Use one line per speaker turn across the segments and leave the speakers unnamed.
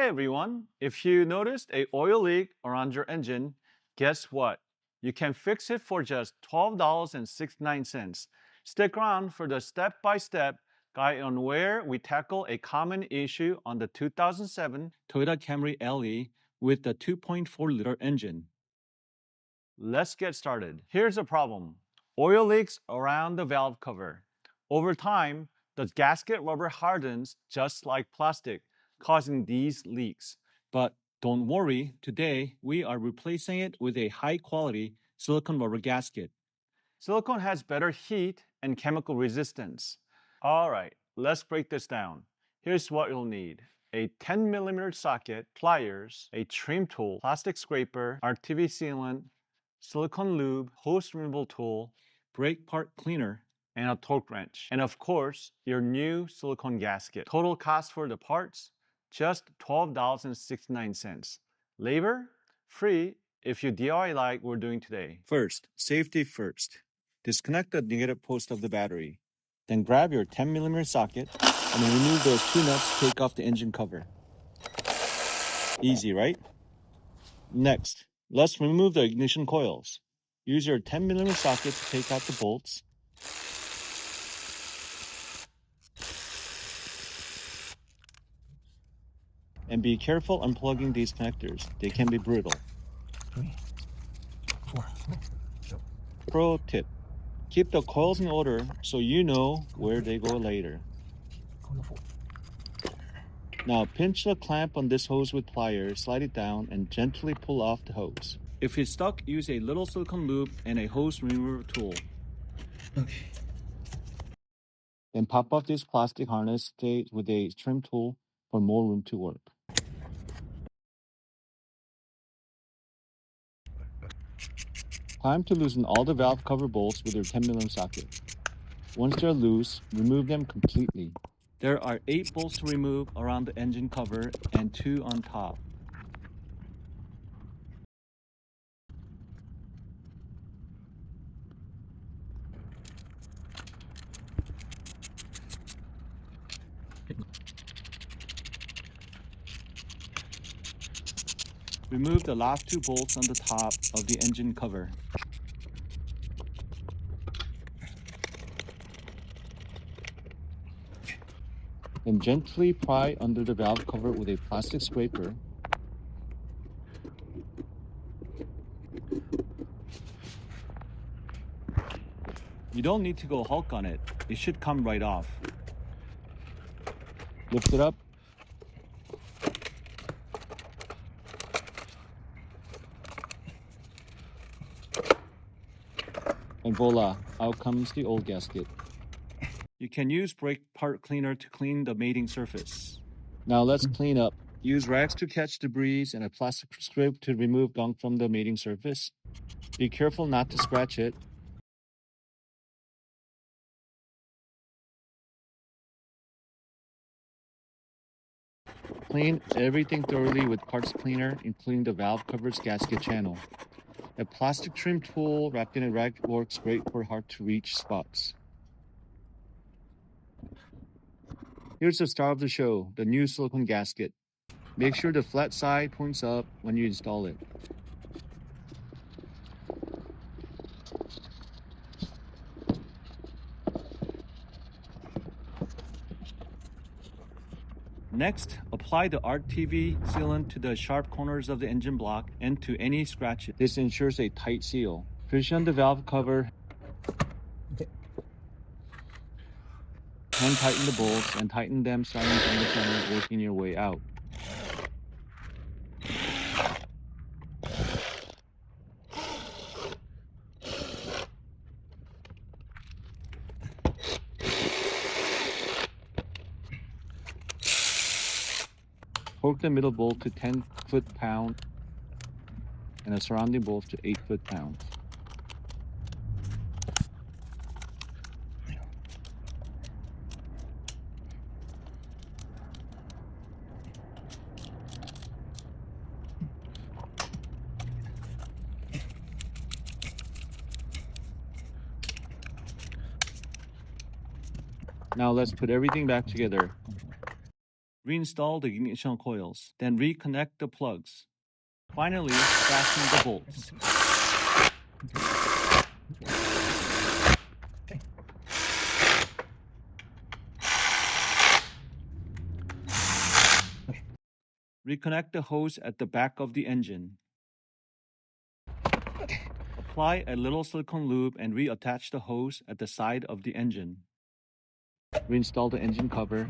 Hey everyone, if you noticed a oil leak around your engine, guess what? You can fix it for just $12.69. Stick around for the step-by-step guide on where we tackle a common issue on the 2007 Toyota Camry LE with the 2.4-liter engine. Let's get started. Here's the problem. Oil leaks around the valve cover. Over time, the gasket rubber hardens just like plastic, causing these leaks. But don't worry, today we are replacing it with a high-quality silicone rubber gasket. Silicone has better heat and chemical resistance. All right, let's break this down. Here's what you'll need. A 10mm socket, pliers, a trim tool, plastic scraper, RTV sealant, silicone lube, hose removal tool, brake part cleaner, and a torque wrench. And of course, your new silicone gasket. Total cost for the parts, just $12.69. Labor? Free if you DIY like we're doing today. First, safety first. Disconnect the negative post of the battery. Then grab your 10mm socket and remove those two nuts to take off the engine cover. Easy, right? Next, let's remove the ignition coils. Use your 10mm socket to take out the bolts. And be careful unplugging these connectors. They can be brittle.
3, 4.
Pro tip. Keep the coils in order so you know where they go later.
Coil 4.
Now pinch the clamp on this hose with pliers, slide it down, and gently pull off the hose. If it's stuck, use a little silicone lube and a hose remover tool.
Okay.
Then pop off this plastic harness with a trim tool for more room to work. Time to loosen all the valve cover bolts with your 10mm socket. Once they're loose, remove them completely. There are 8 bolts to remove around the engine cover and 2 on top. Remove the last 2 bolts on the top of the engine cover. Then gently pry under the valve cover with a plastic scraper. You don't need to go Hulk on it. It should come right off. Lift it up. And voila, out comes the old gasket. You can use brake part cleaner to clean the mating surface. Now let's clean up. Use rags to catch debris and a plastic scrape to remove gunk from the mating surface. Be careful not to scratch it. Clean everything thoroughly with parts cleaner, including the valve covers gasket channel. A plastic trim tool wrapped in a rag works great for hard-to-reach spots. Here's the star of the show, the new silicone gasket. Make sure the flat side points up when you install it. Next, apply the RTV sealant to the sharp corners of the engine block and to any scratches. This ensures a tight seal. Position the valve cover. Hand tighten the bolts and tighten them starting from the center, working your way out. Torque the middle bolt to 10 foot-pound and the surrounding bolts to 8 foot-pounds. Now let's put everything back together. Reinstall the ignition coils, then reconnect the plugs. Finally, fasten the bolts.
Okay. Okay.
Reconnect the hose at the back of the engine.
Okay.
Apply a little silicone lube and reattach the hose at the side of the engine. Reinstall the engine cover.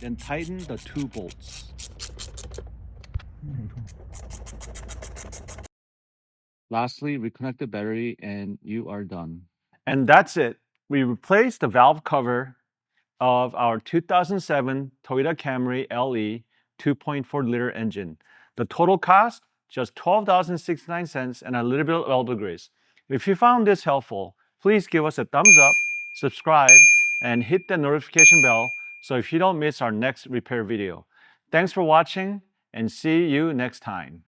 Then tighten the 2 bolts. Lastly, reconnect the battery and you are done. And that's it. We replaced the valve cover of our 2007 Toyota Camry LE 2.4-liter engine. The total cost, just $12.69 and a little bit of elbow grease. If you found this helpful, please give us a thumbs up, subscribe, and hit the notification bell so if you don't miss our next repair video. Thanks for watching and see you next time.